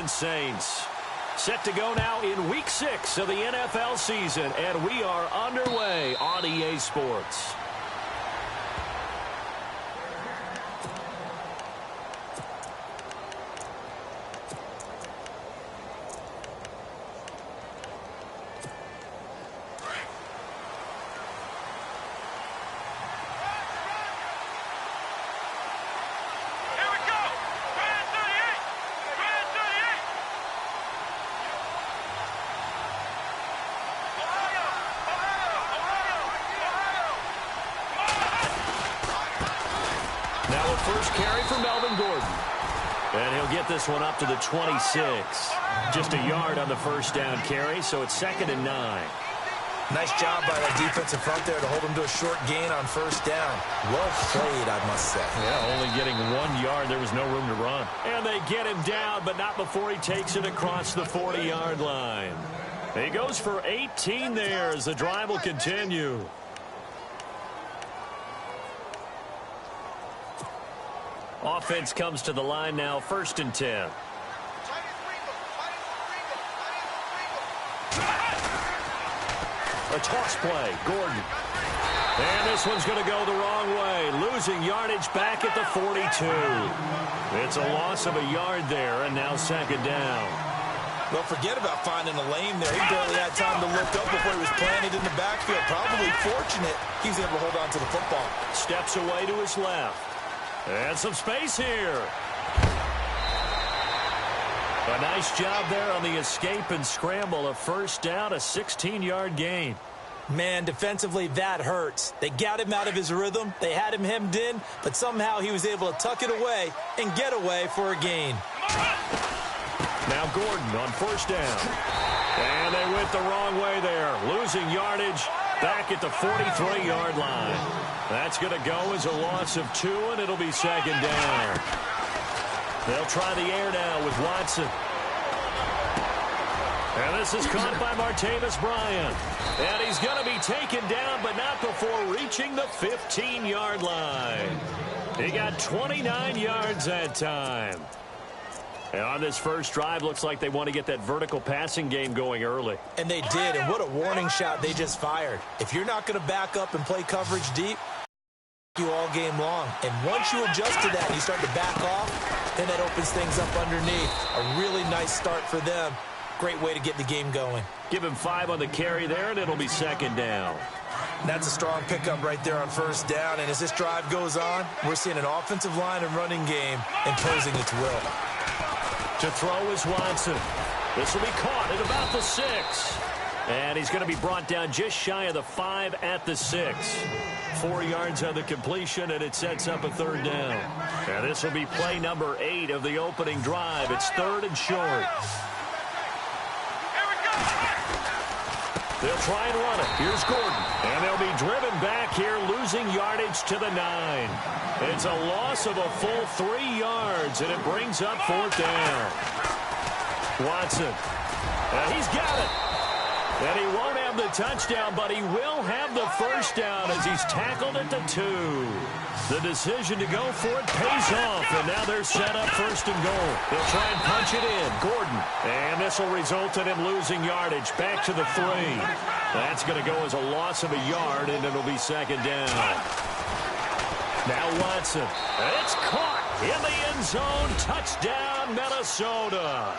Orleans Saints. Set to go now in Week 6 of the NFL season, and we are underway on EA Sports. First carry for Melvin Gordon. And he'll get this one up to the 26. Just a yard on the first down carry, so it's 2nd and 9. Nice job by that defensive front there to hold him to a short gain on first down. Well played, I must say. Yeah, only getting 1 yard. There was no room to run. And they get him down, but not before he takes it across the 40-yard line. He goes for 18 there as the drive will continue. Offense comes to the line now, 1st and 10. A toss play, Gordon. And this one's going to go the wrong way, losing yardage back at the 42. It's a loss of a yard there, and now 2nd down. Well, forget about finding a lane there. He barely had time to look up before he was planted in the backfield. Probably fortunate he was able to hold on to the football. Steps away to his left. And some space here. A nice job there on the escape and scramble. A first down, a 16-yard gain. Man, defensively, that hurts. They got him out of his rhythm. They had him hemmed in, but somehow he was able to tuck it away and get away for a gain. Now Gordon on first down. And they went the wrong way there, losing yardage back at the 43-yard line. That's going to go as a loss of 2, and it'll be 2nd down. They'll try the air now with Watson. And this is caught by Martavis Bryant. And he's going to be taken down, but not before reaching the 15-yard line. He got 29 yards that time. And on this first drive, looks like they want to get that vertical passing game going early. And they did, and what a warning shot they just fired. If you're not going to back up and play coverage deep, you all game long. And once you adjust to that and you start to back off, then that opens things up underneath. A really nice start for them. Great way to get the game going. Give him 5 on the carry there, and it'll be 2nd down. And that's a strong pickup right there on first down. And as this drive goes on, we're seeing an offensive line and running game imposing its will. To throw is Watson. This will be caught at about the 6. And he's going to be brought down just shy of the 5 at the 6. 4 yards on the completion, and it sets up a 3rd down. And this will be play number 8 of the opening drive. It's 3rd and short. They'll try and run it. Here's Gordon. And they'll be driven back here, losing yardage to the 9. It's a loss of a full 3 yards, and it brings up 4th down. Watson. And he's got it. And he won't have the touchdown, but he will have the first down as he's tackled at the 2. The decision to go for it pays off, and now they're set up 1st and goal. They'll try and punch it in. Gordon. And this will result in him losing yardage back to the 3. That's going to go as a loss of a yard, and it'll be 2nd down. Now Watson. It's caught in the end zone. Touchdown, Minnesota.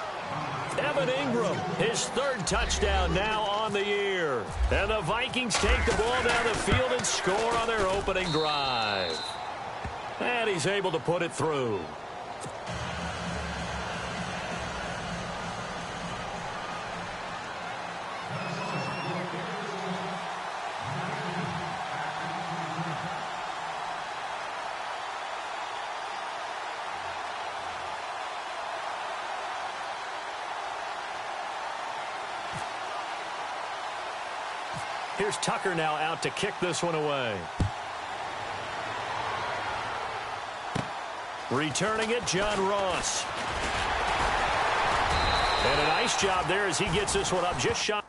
Evan Ingram, his 3rd touchdown now on the year. And the Vikings take the ball down the field and score on their opening drive. And he's able to put it through. Here's Tucker now out to kick this one away. Returning it, John Ross. And a nice job there as he gets this one up just shy.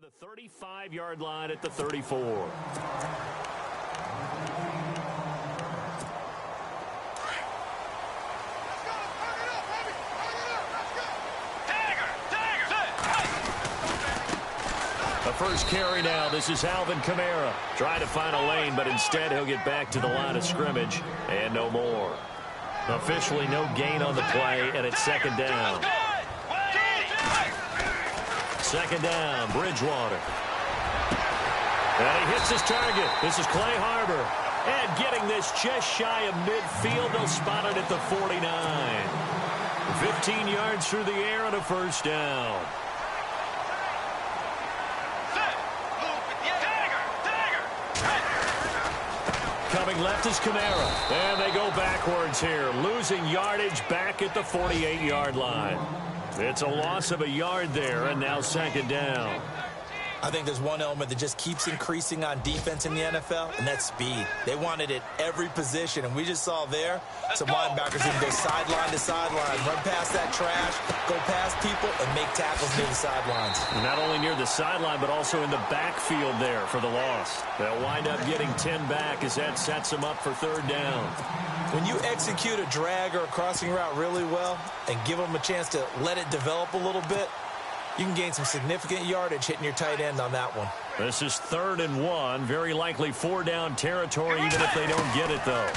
the 35-yard line at the 34. The first carry now. This is Alvin Kamara. Trying to find a lane, but instead he'll get back to the line of scrimmage and no more. Officially no gain on the play, and it's second down. Second down, Bridgewater. And he hits his target. This is Clay Harbor. And getting this just shy of midfield, they'll spot it at the 49. 15 yards through the air and a first down. Coming left is Kamara. And they go backwards here, losing yardage back at the 48-yard line. It's a loss of a yard there, and now second down. I think there's one element that just keeps increasing on defense in the NFL, and that's speed. They want it at every position, and we just saw there some linebackers who can go sideline to sideline, run past that trash, go past people, and make tackles near the sidelines. Not only near the sideline, but also in the backfield there for the loss. They'll wind up getting 10 back as that sets them up for third down. When you execute a drag or a crossing route really well and give them a chance to let it develop a little bit, you can gain some significant yardage hitting your tight end on that one. This is 3rd and 1. Very likely 4-down territory, even if they don't get it, though.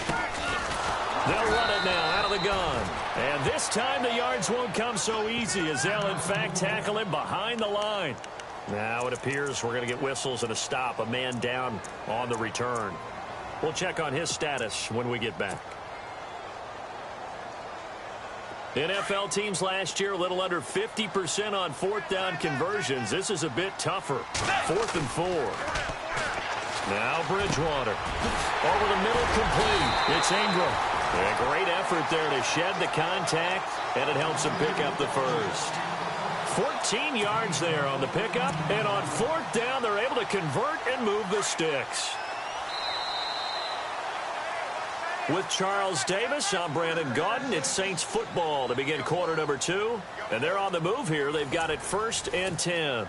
They'll run it now out of the gun. And this time the yards won't come so easy as they'll, in fact, tackle him behind the line. Now it appears we're going to get whistles and a stop. A man down on the return. We'll check on his status when we get back. NFL teams last year a little under 50% on 4th down conversions. This is a bit tougher. 4th and 4. Now Bridgewater. Over the middle, complete. It's Ingram. A great effort there to shed the contact, and it helps him pick up the first. 14 yards there on the pickup, and on 4th down, they're able to convert and move the sticks. With Charles Davis, I'm Brandon Gaudin. It's Saints football to begin quarter number 2. And they're on the move here. They've got it 1st and 10.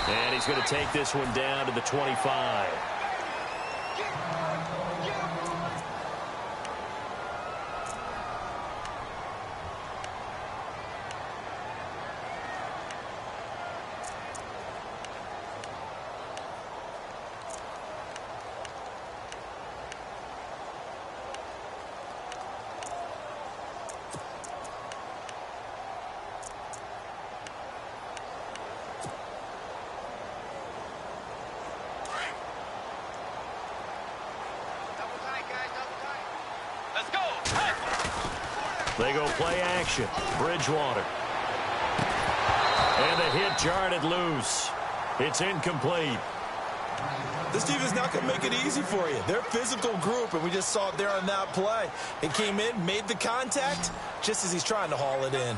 And he's going to take this one down to the 25. They go play action. Bridgewater. And the hit jarred it loose. It's incomplete. This team is not going to make it easy for you. They're a physical group, and we just saw it there on that play. It came in, made the contact, just as he's trying to haul it in.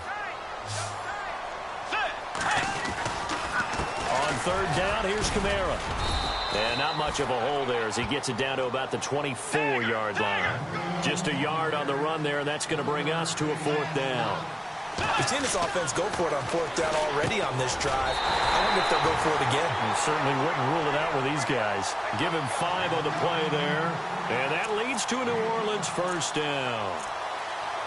On 3rd down, here's Kamara. And not much of a hole there as he gets it down to about the 24-yard line. Just a yard on the run there, and that's going to bring us to a 4th down. We've seen this offense go for it on 4th down already on this drive. I wonder if they'll go for it again. You certainly wouldn't rule it out with these guys. Give him 5 on the play there. And that leads to a New Orleans 1st down.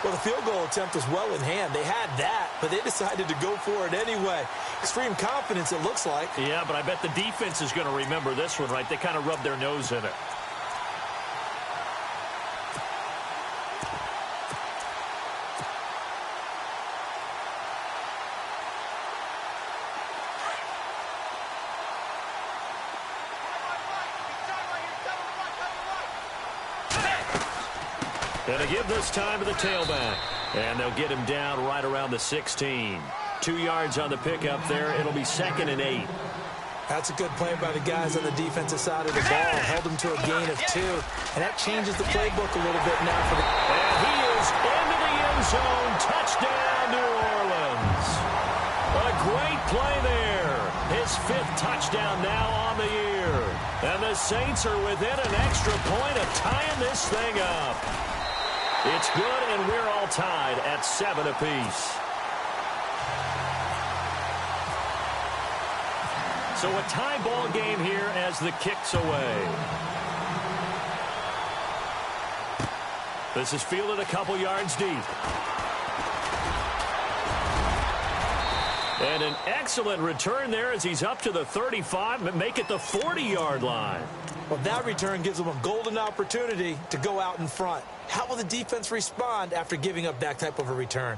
Well, the field goal attempt was well in hand. They had that, but they decided to go for it anyway. Extreme confidence, it looks like. Yeah, but I bet the defense is going to remember this one, right? They kind of rubbed their nose in it. And they give this time to the tailback. And they'll get him down right around the 16. 2 yards on the pickup there. It'll be 2nd and 8. That's a good play by the guys on the defensive side of the ball. Held them to a gain of 2. And that changes the playbook a little bit now for the... And he is into the end zone. Touchdown, New Orleans. A great play there. His 5th touchdown now on the year. And the Saints are within an extra point of tying this thing up. It's good, and we're all tied at 7 apiece. So a tie ball game here as the kick's away. This is fielded a couple yards deep. And an excellent return there as he's up to the 35 and make it the 40-yard line. Well, that return gives them a golden opportunity to go out in front. How will the defense respond after giving up that type of a return?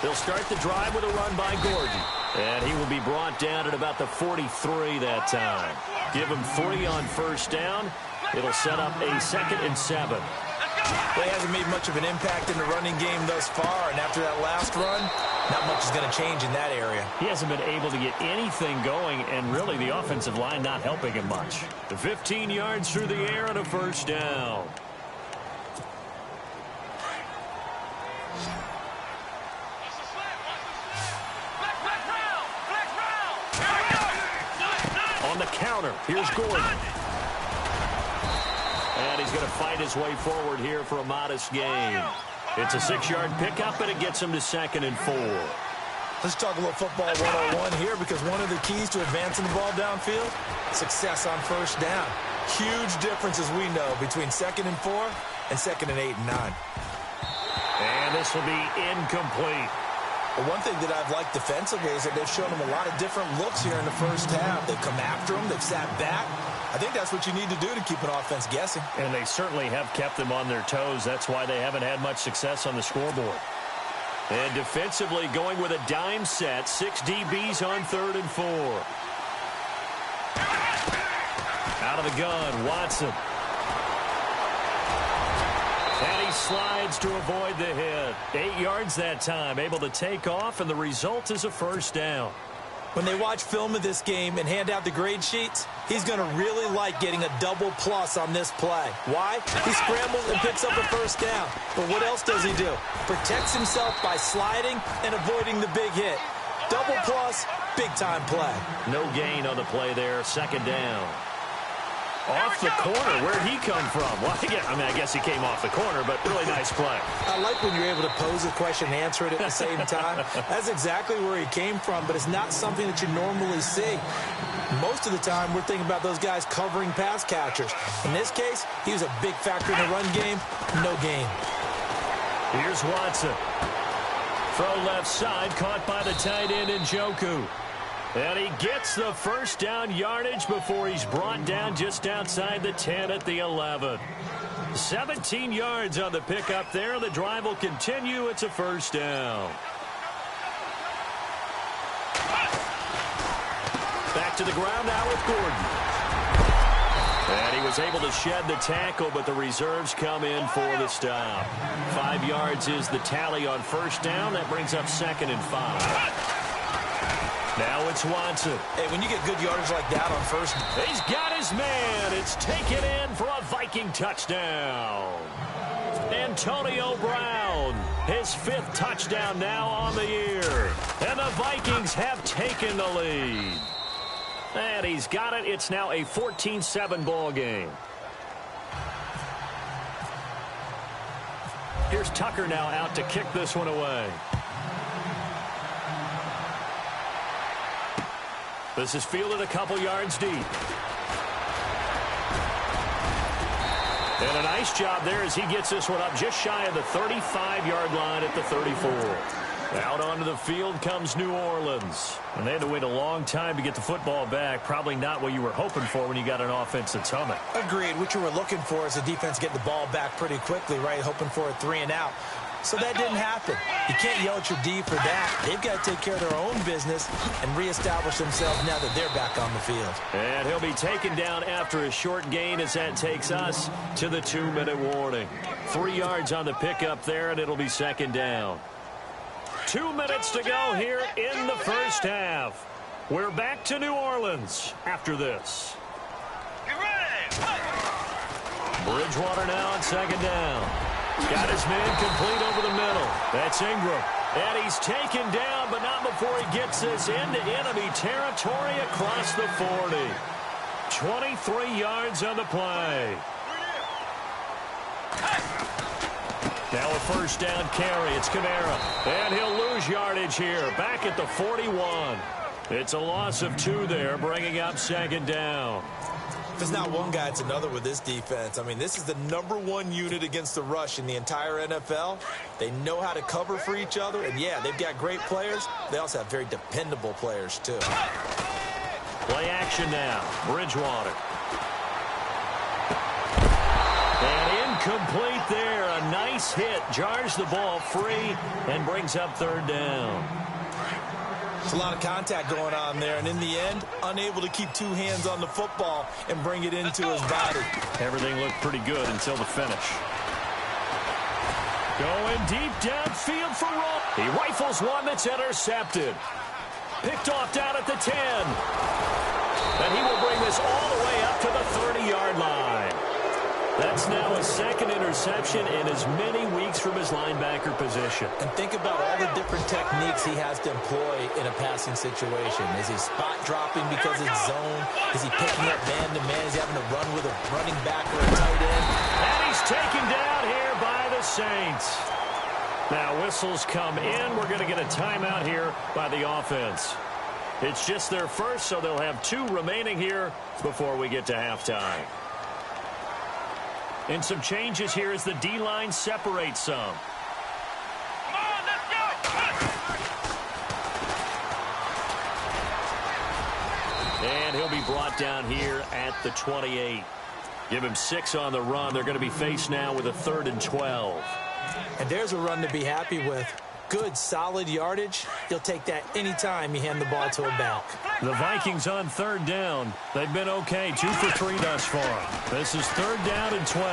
They'll start the drive with a run by Gordon. And he will be brought down at about the 43 that time. Give him 3 on first down. It'll set up a 2nd and 7. Well, he hasn't made much of an impact in the running game thus far, and after that last run, not much is going to change in that area. He hasn't been able to get anything going, and really the offensive line not helping him much. The 15 yards through the air and a first down. On the counter, here's Gordon. And he's going to fight his way forward here for a modest gain. It's a 6-yard pickup, and it gets him to 2nd and 4. Let's talk a little football 101 here, because one of the keys to advancing the ball downfield, success on first down. Huge difference, as we know, between 2nd and 4 and 2nd and 8 and 9. And this will be incomplete. Well, one thing that I've liked defensively is that they've shown them a lot of different looks here in the first half. They've come after them. They've sat back. I think that's what you need to do to keep an offense guessing. And they certainly have kept them on their toes. That's why they haven't had much success on the scoreboard. And defensively going with a dime set. 6 DBs on 3rd and 4. Out of the gun, Watson. And he slides to avoid the hit. 8 yards that time, able to take off, and the result is a first down. When they watch film of this game and hand out the grade sheets, he's going to really like getting a double plus on this play. Why? He scrambles and picks up a first down. But what else does he do? Protects himself by sliding and avoiding the big hit. Double plus, big-time play. No gain on the play there, 2nd down. Off the corner, where'd he come from? Well, I guess he came off the corner, but really nice play. I like when you're able to pose a question and answer it at the same time. That's exactly where he came from, but it's not something that you normally see. Most of the time, we're thinking about those guys covering pass catchers. In this case, he was a big factor in the run game. No gain. Here's Watson. Throw left side, caught by the tight end Njoku. And he gets the first down yardage before he's brought down just outside the 10 at the 11. 17 yards on the pickup there. The drive will continue. It's a first down. Back to the ground now with Gordon. And he was able to shed the tackle, but the reserves come in for the stop. 5 yards is the tally on first down. That brings up 2nd and 5. Now it's Watson. Hey, when you get good yardage like that on first... He's got his man. It's taken in for a Viking touchdown. Antonio Brown, his 5th touchdown now on the year. And the Vikings have taken the lead. And he's got it. It's now a 14-7 ball game. Here's Tucker now out to kick this one away. This is fielded a couple yards deep. And a nice job there as he gets this one up just shy of the 35-yard line at the 34. Out onto the field comes New Orleans. And they had to wait a long time to get the football back. Probably not what you were hoping for when you got an offense that's humming. Agreed. What you were looking for is the defense getting the ball back pretty quickly, right? Hoping for a 3 and out. So that didn't happen. You can't yell at your D for that. They've got to take care of their own business and reestablish themselves now that they're back on the field. And he'll be taken down after a short gain as that takes us to the 2-minute warning. 3 yards on the pickup there, and it'll be 2nd down. 2 minutes to go here in the first half. We're back to New Orleans after this. Bridgewater now on second down. Got his man complete over the middle. That's Ingram. And he's taken down, but not before he gets this into enemy territory across the 40. 23 yards on the play. Now a first down carry. It's Kamara. And he'll lose yardage here. Back at the 41. It's a loss of 2 there, bringing up second down. If it's not one guy, it's another with this defense. I mean, this is the #1 unit against the rush in the entire NFL. They know how to cover for each other. And, yeah, they've got great players. They also have very dependable players, too. Play action now. Bridgewater. And incomplete there. A nice hit. Jars the ball free and brings up third down. There's a lot of contact going on there, and in the end, unable to keep 2 hands on the football and bring it into his body. Everything looked pretty good until the finish. Going deep downfield for Roll. He rifles one that's intercepted. Picked off down at the 10. And he will bring this all the way up to the 30-yard line. That's now his second interception in as many weeks from his linebacker position. And think about all the different techniques he has to employ in a passing situation. Is he spot dropping because it's zone? Is he picking up man-to-man? Is he having to run with a running back or a tight end? And he's taken down here by the Saints. Now whistles come in. We're going to get a timeout here by the offense. It's just their first, so they'll have 2 remaining here before we get to halftime. And some changes here as the D-line separates some. Come on, let's go! And he'll be brought down here at the 28. Give him 6 on the run. They're going to be faced now with a 3rd and 12. And there's a run to be happy with. Good, solid yardage. You'll take that anytime you hand the ball to a back. The Vikings on 3rd down. They've been okay, 2 for 3 thus far. This is 3rd down and 12.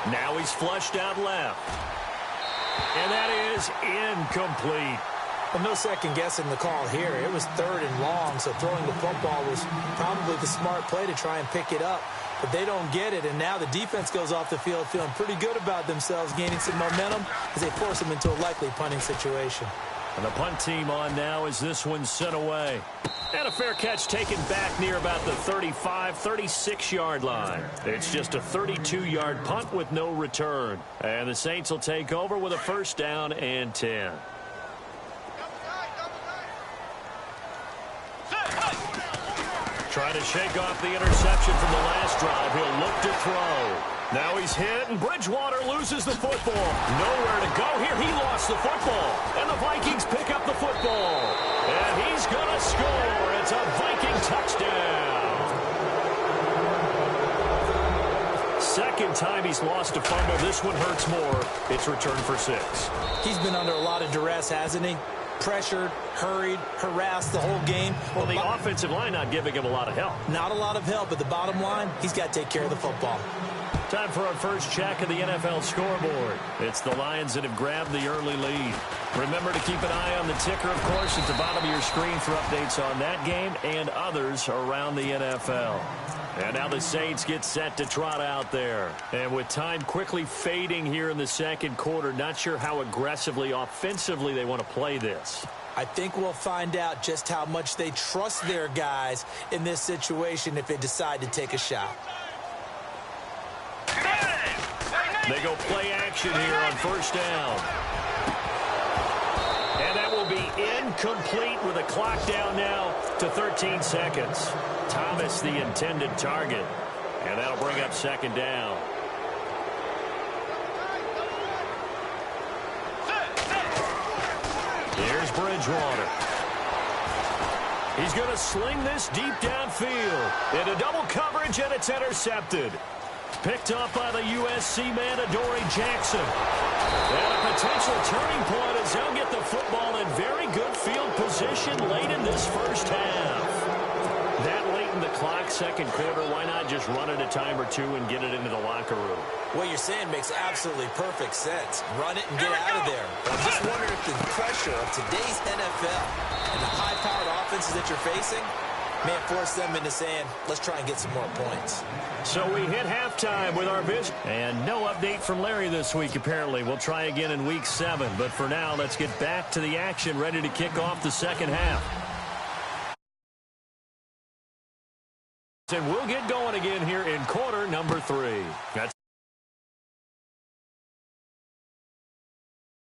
Now he's flushed out left. And that is incomplete. Well, no second guessing the call here. It was 3rd and long, so throwing the football was probably the smart play to try and pick it up. But they don't get it, and now the defense goes off the field feeling pretty good about themselves, gaining some momentum as they force them into a likely punting situation. And the punt team on now as this one's sent away. And a fair catch taken back near about the 35, 36-yard line. It's just a 32-yard punt with no return. And the Saints will take over with a 1st down and 10. Trying to shake off the interception from the last drive. He'll look to throw. Now he's hit, and Bridgewater loses the football. Nowhere to go here. He lost the football. And the Vikings pick up the football. And he's going to score. It's a Viking touchdown. Second time he's lost a fumble. This one hurts more. It's returned for 6. He's been under a lot of duress, hasn't he? Pressured, hurried, harassed the whole game. Well, the offensive line not giving him a lot of help. Not a lot of help, but the bottom line, he's got to take care of the football. Time for our first check of the NFL scoreboard. It's the Lions that have grabbed the early lead. Remember to keep an eye on the ticker, of course, at the bottom of your screen for updates on that game and others around the NFL. And now the Saints get set to trot out there. And with time quickly fading here in the second quarter, not sure how aggressively, offensively they want to play this. I think we'll find out just how much they trust their guys in this situation if they decide to take a shot. They go play action here on 1st down. And that will be incomplete with a clock down now to 13 seconds. Thomas the intended target. And that'll bring up 2nd down. Here's Bridgewater. He's going to sling this deep downfield. Into double coverage, and it's intercepted. Picked up by the USC man, Adoree Jackson. And a potential turning point as he'll get the football in very good field position late in this first half. That late in the clock, second quarter, why not just run it a time or 2 and get it into the locker room? What you're saying makes absolutely perfect sense. Run it and get out of there. But I'm just wondering if the pressure of today's NFL and the high-powered offenses that you're facing Man, force them into saying, let's try and get some more points. So we hit halftime with our vision. And no update from Larry this week, apparently. We'll try again in Week 7. But for now, let's get back to the action, ready to kick off the second half. And we'll get going again here in quarter number 3. That's